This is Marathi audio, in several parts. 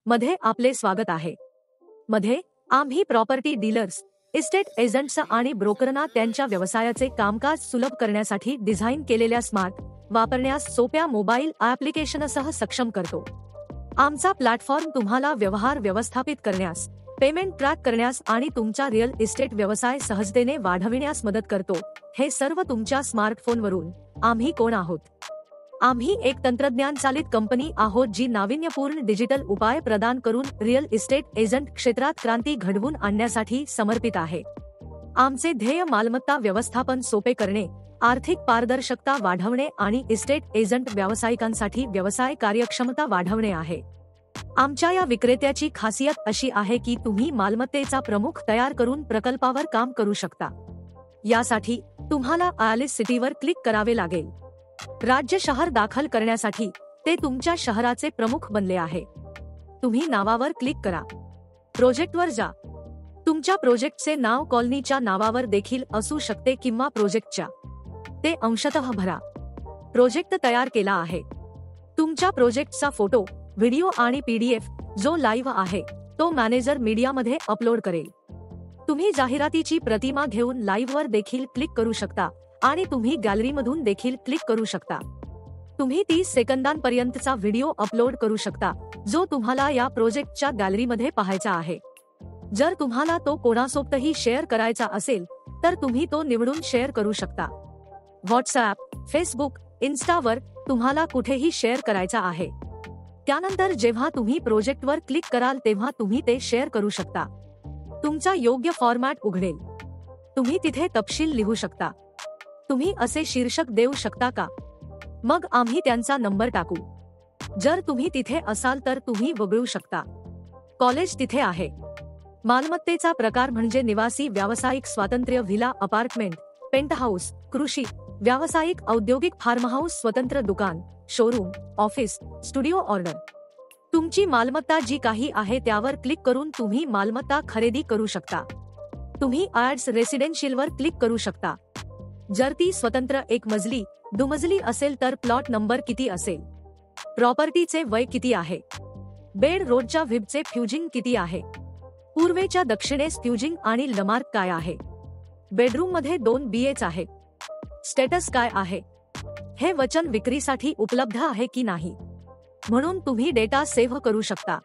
मध्ये आपले स्वागत आहे. मध्ये आम्ही प्रॉपर्टी डीलर्स, इस्टेट एजंट्स आणि ब्रोकरना त्यांच्या व्यवसायाचे कामकाज सुलभ करण्यासाठी डिझाइन केलेल्या स्मार्ट, वापरण्यास सोप्या मोबाईल ॲप्लिकेशनसह सक्षम करतो. आमचा प्लॅटफॉर्म तुम्हाला व्यवहार व्यवस्थापित करण्यास, पेमेंट ट्रॅक करण्यास आणि तुमचा रिअल इस्टेट व्यवसाय सहजतेने वाढविण्यास मदत करतो. हे सर्व तुमच्या स्मार्टफोनवरून. आम्ही कोण आहोत? आम्ही एक तंत्रज्ञान चालित कंपनी आहोत जी नाविन्यपूर्ण डिजिटल उपाय प्रदान करून रिअल इस्टेट एजंट क्षेत्रात क्रांती घडवून आणण्यासाठी समर्पित आहे. आमचे ध्येय मालमत्ता व्यवस्थापन सोपे करणे, आर्थिक पारदर्शकता वाढवणे आणि इस्टेट एजंट व्यावसायिकांसाठी व्यवसाय कार्यक्षमता वाढवणे आहे. आमच्या या विक्रेत्याची खासियत अशी आहे की तुम्ही मालमत्तेचा प्रमुख तयार करून प्रकल्पावर काम करू शकता. यासाठी तुम्हाला ॲलिस सिटीवर क्लिक करावे लागेल. राज्य शहर दाखल करण्यासाठी ते तुमच्या शहराचे प्रमुख बनले आहे. तुम्ही नावावर क्लिक करा. प्रोजेक्टवर जा. तुमच्या प्रोजेक्टचे नाव कॉलनीच्या नावावर देखील असू शकते किंवा प्रोजेक्टच्या. ते अंशतः भरा. प्रोजेक्ट तयार केला आहे. तुमच्या प्रोजेक्टचा फोटो, व्हिडिओ आणि PDF जो लाईव्ह आहे तो मॅनेजर मीडियामध्ये अपलोड करेल. तुम्ही जाहिरातीची प्रतिमा घेऊन लाईव्हवर देखील क्लिक करू शकता आणि तुम्ही गॅलरीमधून देखील क्लिक करू शकता. तुम्ही 30 सेकंदांपर्यंतचा व्हिडिओ अपलोड करू शकता जो तुम्हाला या प्रोजेक्टच्या गॅलरीमध्ये पाहायचा आहे. जर तुम्हाला तो कोणासोबतही शेअर करायचा असेल तर तुम्ही तो निवडून शेअर करू शकता. व्हॉट्सॲप, फेसबुक, इन्स्टावर तुम्हाला कुठेही शेअर करायचा आहे. त्यानंतर जेव्हा तुम्ही प्रोजेक्टवर क्लिक कराल तेव्हा तुम्ही ते शेअर करू शकता. तुमचा योग्य फॉर्मॅट उघडेल. तुम्ही तिथे तपशील लिहू शकता. तुम्ही असे शीर्षक देऊ शकता का? मग आम्ही त्यांचा नंबर टाकू. जर तुम्ही तिथे असाल तर तुम्ही वगळू शकता. कॉलेज तिथे आहे. मालमत्तेचा प्रकार म्हणजे निवासी, व्यावसायिक, स्वातंत्र्य, व्हिला, अपार्टमेंट, पेंटहाऊस, कृषी, व्यावसायिक, औद्योगिक, फार्महाऊस, स्वतंत्र दुकान, शोरूम, ऑफिस, स्टुडिओ. ऑर्डर. तुमची मालमत्ता जी काही आहे त्यावर क्लिक करून तुम्ही मालमत्ता खरेदी करू शकता. तुम्ही ॲड्स रेसिडेन्शियलवर क्लिक करू शकता. जर ती स्वतंत्र, एक मजली, दुमजली असेल तर प्लॉट नंबर किती असेल? प्रॉपर्टीचे वय किती आहे? बेड रोडच्या व्हिबचे फ्युजिंग किती आहे? पूर्वेच्या दक्षिणेस फ्युजिंग आणि लमार्क काय आहे? बेडरूममध्ये 2 BH आहे. स्टेटस काय आहे? हे वचन विक्रीसाठी उपलब्ध आहे की नाही म्हणून तुम्ही डेटा सेव्ह करू शकता.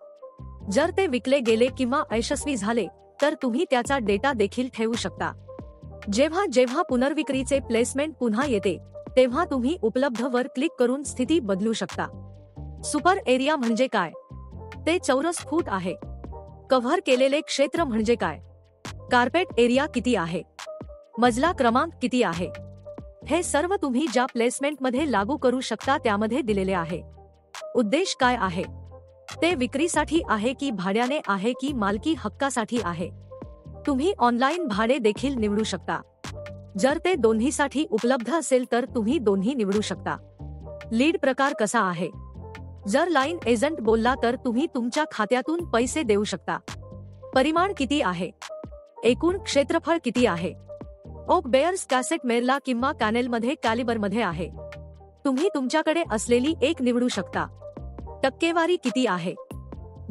जर ते विकले गेले किंवा अयशस्वी झाले तर तुम्ही त्याचा डेटा देखील ठेवू शकता. जेव्हा जेव्हा पुनर्विक्रीचे प्लेसमेंट पुन्हा येते तेव्हा तुम्ही उपलब्ध वर क्लिक करून स्थिती बदलू शकता. सुपर एरिया म्हणजे काय? ते चौरस फूट आहे. कव्हर केलेले क्षेत्र म्हणजे काय? कार्पेट एरिया किती आहे? मजला क्रमांक किती आहे? हे सर्व तुम्ही ज्या प्लेसमेंटमध्ये लागू करू शकता त्यामध्ये दिलेले आहे. उद्देश काय आहे? ते विक्रीसाठी आहे की भाड्याने आहे की मालकी हक्कासाठी आहे? तुम्ही ऑनलाईन भाडे देखील निवडू शकता. जर ते दोन्हीसाठी उपलब्ध असेल तर तुम्ही दोन्ही निवडू शकता. लीड प्रकार कसा आहे? जर लाईन एजंट बोलला तर तुम्ही तुमच्या खात्यातून पैसे देऊ शकता. परिमाण किती आहे? एकूण क्षेत्रफळ किती आहे? ओक बेअर्स, कॅसेट, मेरला किंवा कॅनेलमध्ये, कॅलिबरमध्ये आहे. तुम्ही तुमच्याकडे असलेली एक निवडू शकता. टक्केवारी किती आहे?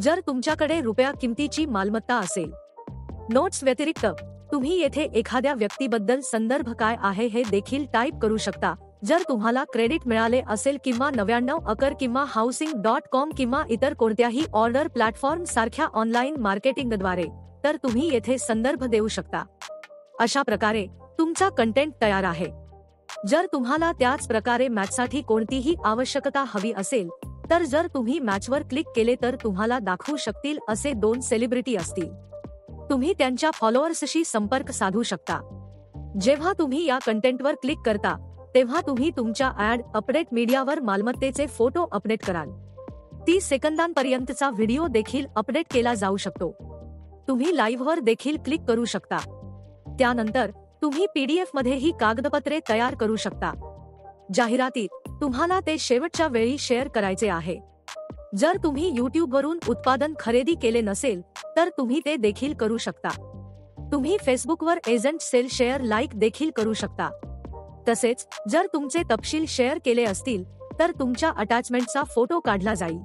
जर तुमच्याकडे रुपया किमतीची मालमत्ता असेल. नोट्स व्यतिरिक्त तुम्ही येथे एखाद्या व्यक्तीबद्दल संदर्भ काय आहे हे देखील टाईप करू शकता. जर तुम्हाला क्रेडिट मिळाले असेल किंवा 99 अकर किंवा housing.com किंवा इतर कोणत्याही ऑर्डर प्लॅटफॉर्म सारख्या ऑनलाईन मार्केटिंगद्वारे तर तुम्ही येथे संदर्भ देऊ शकता. अशा प्रकारे तुमचा कंटेंट तयार आहे. जर तुम्हाला त्याच प्रकारे मॅचसाठी कोणतीही आवश्यकता हवी असेल तर जर तुम्ही मॅचवर क्लिक केले तर तुम्हाला दाखवू शकतील असे 2 सेलिब्रिटी असतील. तुम्ही त्यांच्या फॉलोअर्सशी संपर्क साधू शकता. जेव्हा तुम्ही या कंटेंटवर क्लिक करता तेव्हा तुम्ही तुमच्या ॲड अपडेट मीडियावर मालमत्तेचे फोटो अपडेट कराल. 30 सेकंदांपर्यंतचा व्हिडिओ देखील अपडेट केला जाऊ शकतो. तुम्ही लाईव्हवर देखील क्लिक करू शकता. त्यानंतर तुम्ही PDF मध्येही कागदपत्रे तयार करू शकता. जाहिरातीत तुम्हाला ते शेवटच्या वेळी शेअर करायचे आहे. जर तुम्ही YouTubeवरून उत्पादन खरेदी केले नसेल तर तुम्ही ते देखील करू शकता. तुम्ही फेसबुकवर एजंट सेल शेअर लाईक देखील करू शकता. तसेच जर तुमचे तपशील शेअर केले असतील तर तुमच्या अटॅचमेंटचा फोटो काढला जाईल.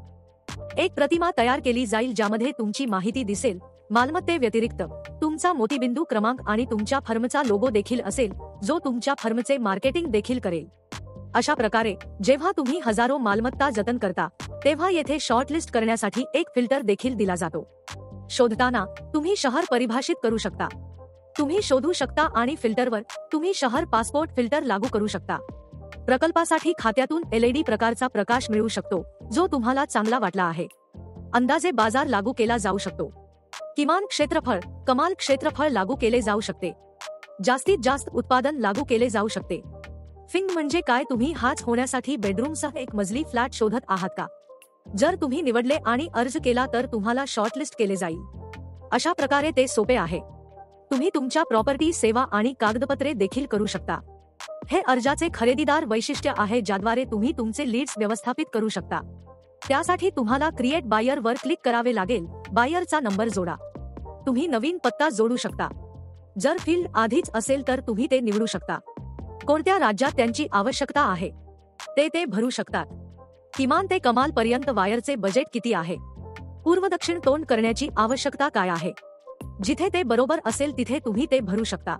एक प्रतिमा तयार केली जाईल ज्यामध्ये तुमची माहिती दिसेल, मालमत्तेव्यतिरिक्त तुमचा मोतीबिंदू क्रमांक आणि तुमच्या फर्मचा लोगो देखील असेल, जो तुमच्या फर्मचे मार्केटिंग देखील करेल. अशा प्रकारे जेव्हा तुम्ही हजारो मालमत्ता जतन करता, तेव्हा येथे शॉर्टलिस्ट करण्यासाठी एक फिल्टर देखील दिला जातो. शोधताना तुम्ही शहर परिभाषित करू शकता. तुम्ही शोधू शकता आणि फिल्टरवर तुम्ही शहर पासपोर्ट फिल्टर लागू करू शकता. प्रकल्पासाठी खात्यातून LED प्रकारचा प्रकाश मिळू शकतो, जो तुम्हाला चांगला वाटला आहे. अंदाजे बाजार लागू केला जाऊ शकतो. किमान क्षेत्रफळ, कमाल क्षेत्रफळ लागू केले जाऊ शकते. जास्तीत जास्त उत्पादन लागू केले जाऊ शकते. फिंग म्हणजे काय? तुम्ही हाच होण्यासाठी बेडरूमसह एक मजली फ्लॅट शोधत आहात का? जर तुम्ही निवडले आणि अर्ज केला तर तुम्हाला शॉर्टलिस्ट केले जाईल. अशा प्रकारे ते सोपे आहे. तुम्ही तुमच्या प्रॉपर्टी, सेवा आणि कागदपत्रे देखील करू शकता. हे अर्जाचे खरेदीदार वैशिष्ट्य आहे ज्याद्वारे तुम्ही तुमचे लीड्स व्यवस्थापित करू शकता. त्यासाठी तुम्हाला क्रिएट बायर वर क्लिक करावे लागेल. बायरचा नंबर जोडा. तुम्ही नवीन पत्ता जोडू शकता. जर फील्ड आधीच असेल तर तुम्ही ते निवडू शकता. कोणत्या राज्यात त्यांची आवश्यकता आहे ते भरू शकतात. किमान ते कमाल पर्यंत वायरचे बजेट किती आहे? पूर्व दक्षिण तोंड करण्याची आवश्यकता काय आहे? जिथे ते बरोबर असेल तिथे तुम्ही ते भरू शकता.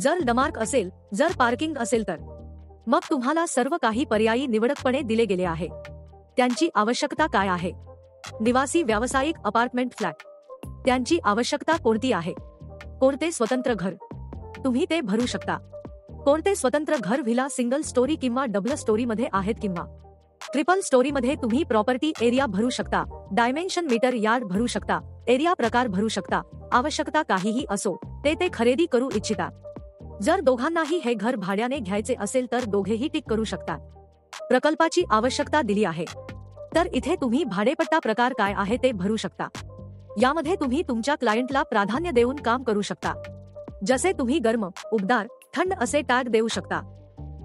जर डमार्क असेल, जर पार्किंग असेल तर मग तुम्हाला सर्व काही पर्यायी निवडकपणे दिले गेले आहे. त्यांची आवश्यकता काय आहे? निवासी, व्यावसायिक, अपार्टमेंट, फ्लॅट. त्यांची आवश्यकता कोणती आहे? कोणते स्वतंत्र घर? तुम्ही ते भरू शकता. कोणते स्वतंत्र घर व्हिला, सिंगल स्टोरी किंवा डबल स्टोरी मध्ये आहेत किंवा ट्रिपल स्टोरी मध्ये तुम्ही प्रॉपर्टी एरिया भरू शकता. डायमेन्शन, मीटर, यार्ड भरू शकता. एरिया प्रकार भरू शकता. आवश्यकता काहीही असो, ते खरेदी करू इच्छितात. जर दोघांनाही हे घर भाड्याने घ्यायचे असेल तर दोघेही टिक करू शकतात. प्रकल्पाची आवश्यकता दिली आहे तर इथे तुम्ही भाडेपट्टा प्रकार काय आहे ते भरू शकता. यामध्ये तुम्ही तुमच्या क्लायंटला प्राधान्य देऊन काम करू शकता. जसे तुम्ही गरम, उबदार, थंड असे टॅग देऊ शकता.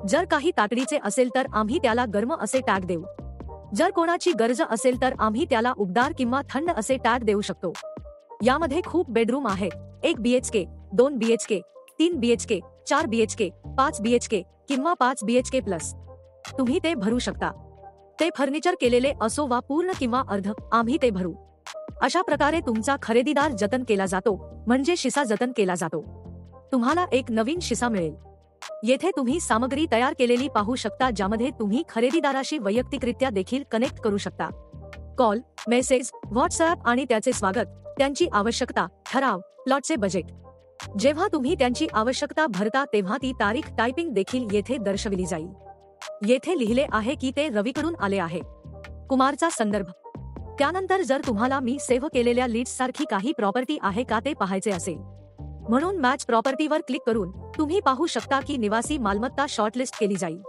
जर काही तातडीचे असेल तर आम्ही त्याला गरम असे टॅग देऊ. जर कोणाची गरज असेल तर आम्ही त्याला उबदार किंवा थंड असे टॅग देऊ शकतो. यामध्ये खूप बेडरूम आहेत. 1 BHK, 2 BHK, 3 BHK, 4 BHK, 5 BHK किंवा 5 BHK प्लस. तुम्ही ते भरू शकता. ते फर्निचर केलेले असो वा पूर्ण किंवा अर्ध, आम्ही ते भरू. अशा प्रकारे तुमचा खरेदीदार जतन केला जातो, म्हणजे शिसा जतन केला जातो. तुम्हाला एक नवीन शिसा मिळेल. येथे तुम्ही सामग्री तयार केलेली पाहू शकता ज्यामध्ये तुम्ही खरेदीदाराशी वैयक्तिकरित्या देखील कनेक्ट करू शकता. कॉल, मेसेज, व्हॉट्सअप आणि त्याचे स्वागत, त्यांची आवश्यकता, ठराव, प्लॉटचे बजेट. जेव्हा तुम्ही त्यांची आवश्यकता भरता तेव्हा ती तारीख टायपिंग देखील येथे दर्शविली जाईल. येथे लिहिले आहे की ते रवीकडून आले आहे. कुमारचा संदर्भ. त्यानंतर जर तुम्हाला मी सेव्ह केलेल्या लीड्स सारखी काही प्रॉपर्टी आहे का ते पाहायचे असेल, म्हणून मॅच प्रॉपर्टीवर क्लिक करून तुम्ही पाहू शकता की निवासी मालमत्ता शॉर्टलिस्ट केली जाईल.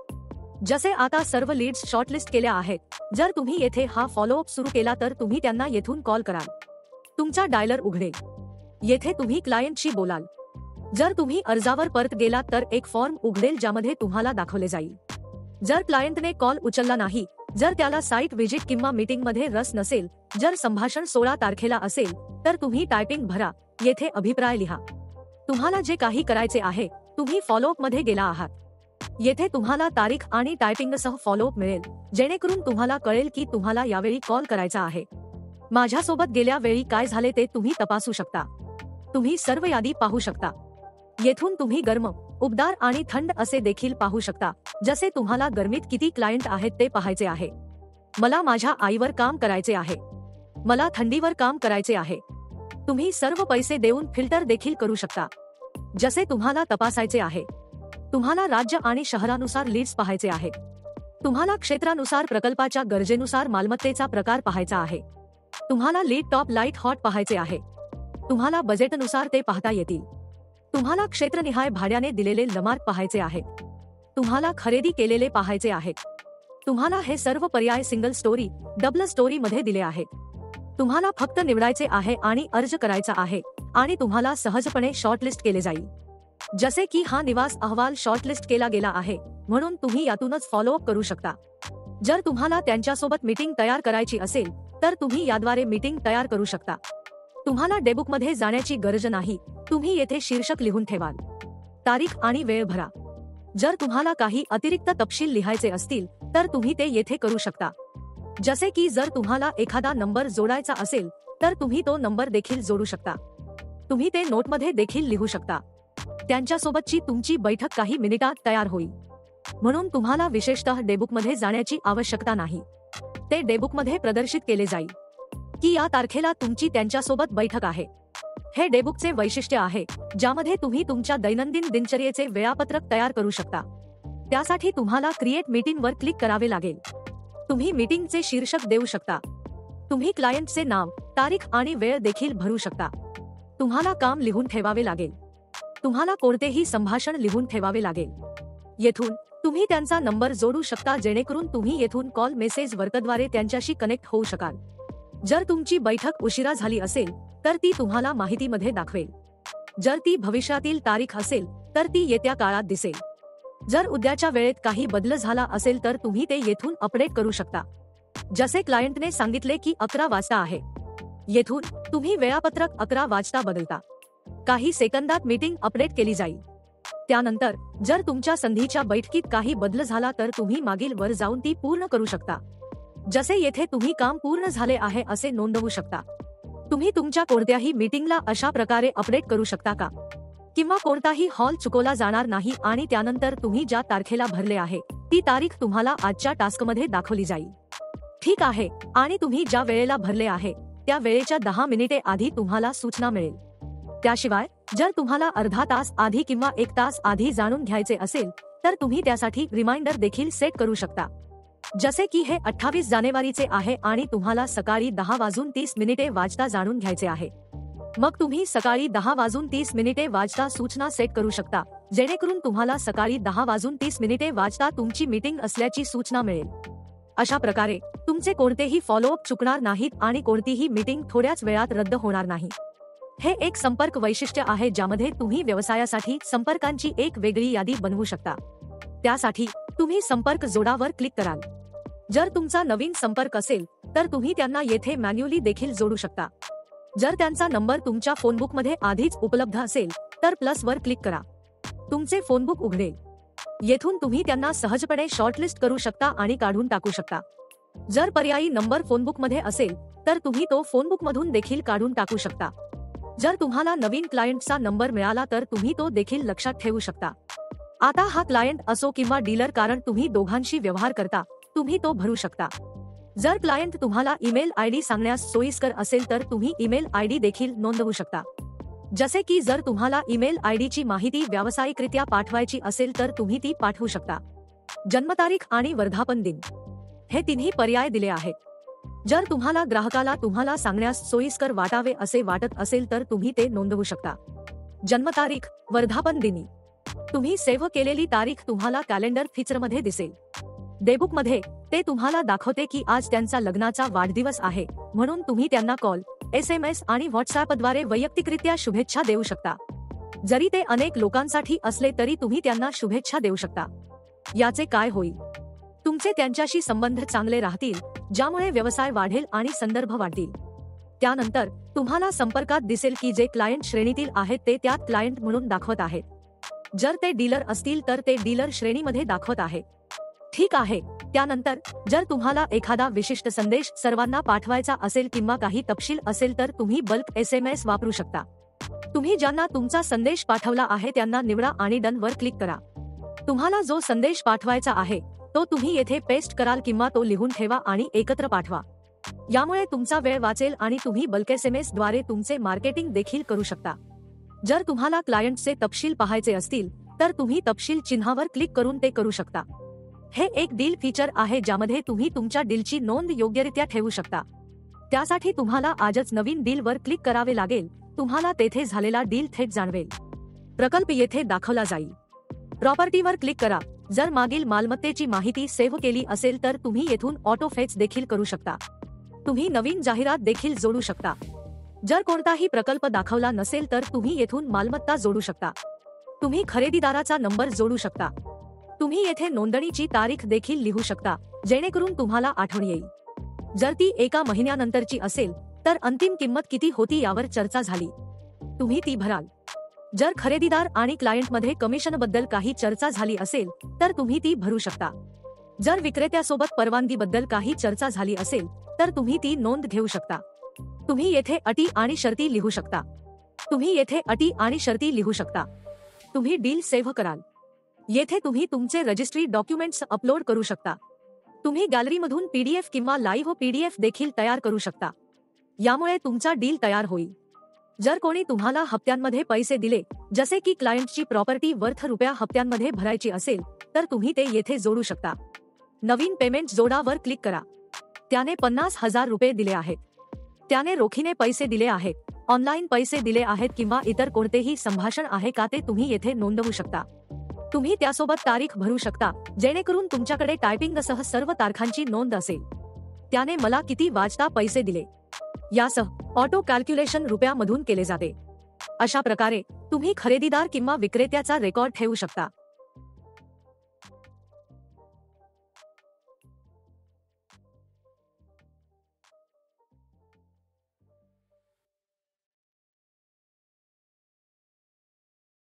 जसे आता सर्व लीड्स शॉर्टलिस्ट केल्या आहेत. जर तुम्ही येथे हा फॉलोअप सुरू केला तर तुम्ही त्यांना येथून कॉल कराल. तुमचा डायलर उघडेल. येथे तुम्ही क्लायंटशी बोलाल. जर तुम्ही अर्जावर परत गेलात तर एक फॉर्म उघडेल ज्यामध्ये तुम्हाला दाखवले जाईल. जर क्लायंटने कॉल उचलला नाही, जर त्याला साइट व्हिजिट किंवा मीटिंगमध्ये रस नसेल, जर संभाषण 16 तारखेला असेल तर तुम्ही टायपिंग भरा. येथे अभिप्राय लिहा. तुम्हाला जे काही करायचे आहे, तुम्ही फॉलोअप मध्ये गेला आहात. येथे तुम्हाला तारीख आणि टायपिंगसह फॉलोअप मिळेल, जेणेकरून तुम्हाला कळेल की तुम्हाला यावेळी कॉल करायचा आहे. माझ्यासोबत गेल्या वेळी काय झाले ते तुम्ही तपासू शकता. तुम्ही सर्व यादी पाहू शकता. येथून तुम्ही गरम, उबदार आणि थंड असे देखील पाहू शकता. जसे तुम्हाला गरमीत किती क्लायंट आहेत ते पाहायचे आहे. मला माझ्या आईवर काम करायचे आहे. मला थंडीवर काम करायचे आहे. तुम्ही सर्व पैसे देऊन फिल्टर देखील करू शकता. जसे तुम्हाला तपासायचे आहे. तुम्हाला राज्य आणि शहरानुसार लीड्स पाहायचे आहे. तुम्हाला क्षेत्रानुसार प्रकल्पाच्या गरजेनुसार मालमत्तेचा प्रकार पाहायचा आहे. तुम्हाला लीड, टॉप, लाईट, हॉट पाहायचे आहे. तुम्हाला बजेटनुसार ते पाहता येतील. तुम्हाला क्षेत्रनिहाय भाड्याने दिलेले लमार्क पाहायचे आहेत. तुम्हाला खरेदी केलेले पाहायचे आहेत. तुम्हाला हे सर्व पर्याय सिंगल स्टोरी, डबल स्टोरी मध्ये दिले आहेत. तुम्हाला फक्त निवडायचे आहे आणि अर्ज करायचा आहे आणि तुम्हाला सहजपणे शॉर्टलिस्ट केले जाईल. जसे की हा निवास अहवाल शॉर्टलिस्ट केला गेला आहे, म्हणून तुम्ही यातूनच फॉलोअप करू शकता. जर तुम्हाला त्यांच्यासोबत मीटिंग तयार करायची असेल तर तुम्ही याद्वारे मीटिंग तयार करू शकता. तुम्हाला डेबुकमध्ये जाण्याची गरज नाही. तुम्ही येथे शीर्षक लिहून ठेवाल. तारीख आणि वेळ भरा. जर तुम्हाला काही अतिरिक्त तपशील लिहायचे असतील तर तुम्ही ते येथे करू शकता. जसे की जर तुम्हाला एखादा नंबर जोडायचा असेल तर तुम्ही तो नंबर देखील जोडू शकता. तुम्ही ते नोटमध्ये देखील लिहू शकता. त्यांच्यासोबतची तुमची बैठक काही मिनिटात तयार होईल. म्हणून तुम्हाला विशेषतः डेबुकमध्ये जाण्याची आवश्यकता नाही. ते डेबुकमध्ये प्रदर्शित केले जाईल की या तारखेला तुमची त्यांच्यासोबत बैठक आहे. हे डेबुकचे वैशिष्ट्य आहे ज्यामध्ये तुम्ही तुमच्या दैनंदिन दिनचर्येचे वेळापत्रक तयार करू शकता. त्यासाठी तुम्हाला क्रिएट मीटिंग वर क्लिक करावे लागेल. तुम्ही मीटिंगचे शीर्षक देऊ शकता. तुम्ही क्लायंटचे नाव, तारीख आणि वेळ देखील भरू शकता. तुम्हाला काम लिहून ठेवावे लागेल. तुम्हाला कोणतेही संभाषण लिहून ठेवावे लागेल. येथून तुम्ही त्यांचा नंबर जोडू शकता जेणेकरून तुम्ही येथून कॉल मेसेज वर्कद्वारे त्यांच्याशी कनेक्ट होऊ शकाल. जर तुमची बैठक उशिरा झाली असेल तर ती तुम्हाला माहितीमध्ये दाखवेल. जर ती भविष्यातील तारीख असेल तर ती येत्या काळात दिसेल. जर उद्याच्या वेळेत काही बदल झाला असेल तर तुम्ही ते येथून अपडेट करू शकता. जसे क्लायंटने सांगितले की 11 वाजता आहे. येथून तुम्ही वेळापत्रक 11 वाजता बदलता. काही सेकंदात मीटिंग अपडेट केली जाईल. त्यानंतर जर तुमच्या संधीच्या बैठकीत काही बदल झाला तर तुम्ही मागील वर जाऊन ती पूर्ण करू शकता. जसे येथे तुम्ही काम पूर्ण झाले आहे असे नोंदवू शकता. तुम्ही तुमच्या कोणत्याही मीटिंगला अशा प्रकारे अपडेट करू शकता का किंवा कोणताही हॉल चुकवला जाणार नाही आणि त्यानंतर तुम्ही ज्या तारखेला भरले आहे ती तारीख तुम्हाला आजच्या टास्कमध्ये दाखवली जाईल. ठीक आहे. आणि तुम्ही ज्या वेळेला भरले आहे त्या वेळेच्या 10 मिनिटे आधी तुम्हाला सूचना मिळेल. त्याशिवाय जर तुम्हाला अर्धा तास आधी किंवा 1 तास आधी जाणून घ्यायचे असेल तर तुम्ही त्यासाठी रिमाइंडर देखील सेट करू शकता. जसे की हे 28 जानेवारीचे आहे आणि तुम्हाला सकाळी 10:30 वाजता जाणून घ्यायचे आहे. मग तुम्ही सकाळी 10:30 वाजता सूचना सेट करू शकता जेणेकरून तुम्हाला सकाळी 10:30 वाजता तुमची मीटिंग असल्याची सूचना मिळेल. अशा प्रकारे तुमचे कोणतेही फॉलोअप चुकणार नाहीत आणि कोणतीही मीटिंग थोड्याच वेळात रद्द होणार नाही. हे एक संपर्क वैशिष्ट्य आहे ज्यामध्ये तुम्ही व्यवसायासाठी संपर्कांची एक वेगळी यादी बनवू शकता. त्यासाठी तुम्ही संपर्क जोडावर क्लिक कराल. जर तुमचा नवीन संपर्क असेल तर तुम्ही त्यांना येथे मॅन्युअली देखील जोडू शकता. जर त्यांचा नंबर तुमच्या फोनबुकमध्ये आधीच उपलब्ध असेल तर प्लस वर क्लिक करा. तुमचे फोनबुक उघडेल. येथून तुम्ही त्यांना सहजपणे शॉर्टलिस्ट करू शकता आणि काढून टाकू शकता. जर पर्यायी नंबर फोनबुकमध्ये असेल तर तुम्ही तो फोनबुकमधून देखील काढून टाकू शकता. जर तुम्हाला नवीन क्लायंटचा नंबर मिळाला तर तुम्ही तो देखील लक्षात ठेवू शकता. आता हा क्लायंट असो किंवा डीलर, कारण तुम्ही दोघांशी व्यवहार करता, तुम्ही तो भरू शकता. जर क्लायंट तुम्हाला ईमेल आयडी सांगण्यास सोयीस्कर असेल तर तुम्ही ईमेल आयडी देखील नोंदवू शकता. जसे की जर तुम्हाला ईमेल आयडीची माहिती व्यावसायिकरित्या पाठवायची असेल तर तुम्ही ती पाठवू शकता. जन्मतारीख आणि वर्धापन दिन हे तिन्ही पर्याय दिले आहेत. जर तुम्हाला ग्राहकाला तुम्हाला सांगण्यास सोयीस्कर वाटावे असे वाटत असेल तर तुम्ही ते नोंदवू शकता. जन्मतारीख, वर्धापन दिनी तुम्ही सेव्ह केलेली तारीख तुम्हाला कॅलेंडर फीचरमध्ये दिसेल. डेबुकमध्ये ते तुम्हाला दाखवते की आज त्यांचा लग्नाचा वाढदिवस आहे, म्हणून तुम्ही त्यांना कॉल, SMS आणि व्हॉट्सअपद्वारे वैयक्तिकरित्या शुभेच्छा देऊ शकता. जरी ते अनेक लोकांसाठी असले तरी तुम्ही त्यांना शुभेच्छा देऊ शकता. याचे काय होईल? तुमचे त्यांच्याशी संबंध चांगले राहतील ज्यामुळे व्यवसाय वाढेल आणि संदर्भ वाढतील. त्यानंतर तुम्हाला संपर्कात दिसेल की जे क्लायंट श्रेणीतील आहेत ते त्यात क्लायंट म्हणून दाखवत आहेत. जर ते डीलर असतील तर ते डीलर श्रेणीमध्ये दाखवत आहेत. ठीक आहे. त्यानंतर जर तुम्हाला एखादा विशिष्ट संदेश सर्वांना पाठवायचा असेल किंवा काही तपशील असेल तर तुम्ही बल्क SMS वापरू शकता. तुम्ही ज्यांना तुमचा संदेश पाठवला आहे त्यांना निवडा आणि डन वर क्लिक करा. तुम्हाला जो संदेश पाठवायचा आहे तो तुम्ही येथे पेस्ट कराल किंवा तो लिहून ठेवा आणि एकत्र पाठवा. यामुळे तुमचा वेळ वाचेल आणि तुम्ही बल्क SMS द्वारे तुमचे मार्केटिंग देखील करू शकता. जर तुम्हाला क्लायंटचे तपशील पाहायचे असतील तर तुम्ही तपशील चिन्हावर क्लिक करून ते करू शकता. हे एक डील फीचर आहे ज्यामध्ये तुम्ही तुमच्या डीलची नोंद योग्यरित्या ठेवू शकता. त्यासाठी तुम्हाला आजच नवीन डील वर क्लिक करावे लागेल. तुम्हाला तेथे झालेला डील थेट जाणवेल. प्रकल्प येथे दाखवला जाईल. प्रॉपर्टीवर क्लिक करा. जर मागील मालमत्तेची माहिती सेव्ह केली असेल तर तुम्ही येथून ऑटो फेच देखील करू शकता. तुम्ही नवीन जाहिरात देखील जोडू शकता. जर कोणताही प्रकल्प दाखवला नसेल तर तुम्ही येथून मालमत्ता जोडू शकता. तुम्ही खरेदीदाराचा नंबर जोडू शकता. तुम्ही येथे नोंदणीची तारीख देखील लिहू शकता जेणेकरून तुम्हाला आठवण येईल. जर ती 1 महिन्यानंतरची असेल तर अंतिम किंमत किती होती यावर चर्चा झाली. तुम्ही ती भराल. जर खरेदीदार आणि क्लायंटमध्ये कमिशनबद्दल काही चर्चा झाली असेल तर तुम्ही ती भरू शकता. जर विक्रेत्यासोबत परवानगीबद्दल काही चर्चा झाली असेल तर तुम्ही ती नोंद घेऊ शकता. तुम्ही येथे अटी आणि शर्ती लिहू शकता. तुम्ही डील सेव्ह कराल. येथे तुम्ही तुमचे रजिस्ट्री डॉक्युमेंट्स अपलोड करू शकता. तुम्ही गॅलरीमधून PDF किंवा लाईव्ह PDF देखील तयार करू शकता. यामुळे तुमचा डील तयार होईल. जर कोणी तुम्हाला हप्त्यांमध्ये पैसे दिले, जसे की क्लायंटची प्रॉपर्टी वर्थ रुपया हप्त्यांमध्ये भरायची असेल, तर तुम्ही ते येथे जोडू शकता. नवीन पेमेंट जोडा वर क्लिक करा. त्याने 50,000 रुपये दिले आहेत. त्याने रोखीने पैसे दिले आहेत, ऑनलाईन पैसे दिले आहेत किंवा इतर कोणतेही संभाषण आहे का ते तुम्ही येथे नोंदवू शकता. तुम्ही त्यासोबत तारीख भरू शकता, जेणेकरून तुमच्याकडे टायपिंगसह सर्व तारखांची नोंद असेल. त्याने मला किती वाजता पैसे दिले यासह ऑटो कॅल्क्युलेशन रुपयामधून केले जाते. अशा प्रकारे तुम्ही खरेदीदार किंवा विक्रेत्याचा रेकॉर्ड ठेवू शकता.